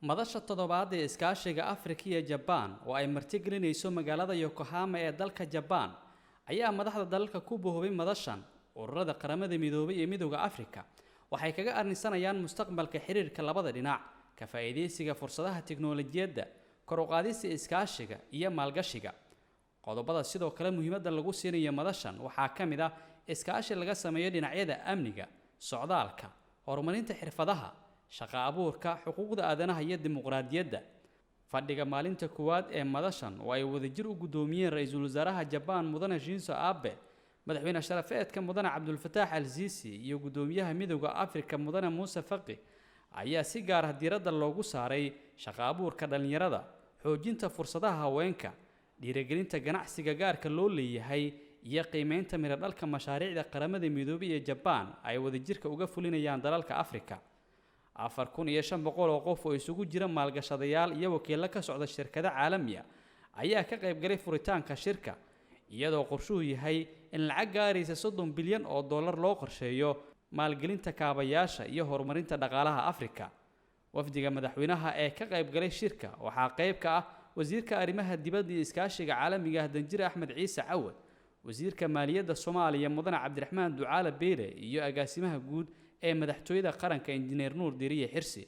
madasha toddobaad ee iskaashiga Afrika iyo Japan oo ay martigelinayso magaalada Yokohama ee dalka Japan ayaa madaxda dalalka ku boobay madashan ururada qaramada midoobay ee midowga Afrika waxay kaga arnisanayaan mustaqbalka xiriirka labada dhinac ka faa'iideysiga fursadaha tiknoolajiyadda kor u qaadista iskaashiga iyo maalgashiga qodobada sidoo kale muhiimadda lagu siinayo madashan waxaa ka mid ah iskaashi laga sameeyo dhinacyada amniga socdaalka horumarinta xirfadaha shaqa abuurka xuquuqda aadanaha iyo dimuqraadiyadda fadhiga maalinta koowaad ee madashan oo ay wadajir u gudoomiyeen ra'iisul wasaaraha Japan mudane Shinzo Abe madaxweyne sharafeedka mudane Abdul Fattah al-Sisi iyo gudoomiyaha midowga Afrika mudane Musa Faqi ayaa si gaar ah diiradda loogu saaray shaqa abuurka dhalinyarada xoojinta fursadaha haweenka dhiirigelinta ganacsiga gaarka loo leeyahay iyo qiimeynta miradhalka mashaariicda qaramada midoobay ee Japan ay wadajirka uga fulinayaan dalalka Afrika 4500 oo qof oo isugu jira maalgashadayaal iyo wakiillo ka socda shirkado caalami ah ayaa ka qayb galay furitaanka shirka iyadoo qorshuhu yahay in lacag gaaraysa 30 bilyan oo dollar loo qorsheeyo maalgelinta kaabayaasha iyo horumarinta dhaqaalaha Afrika wafdiga madaxweynaha ee ka qayb galay shirka waxaa qayb ka ah wasiirka arrimaha dibadda iyo iskaashiga caalamiga ah Danjire Axmed Ciise Cawad wasiirka maaliyadda Soomaaliya mudane Cabdiraxmaan Ducaale Beyle iyo agaasimaha guud ee madaxtooyada qaranka injineer Nuur Diriye Xirsi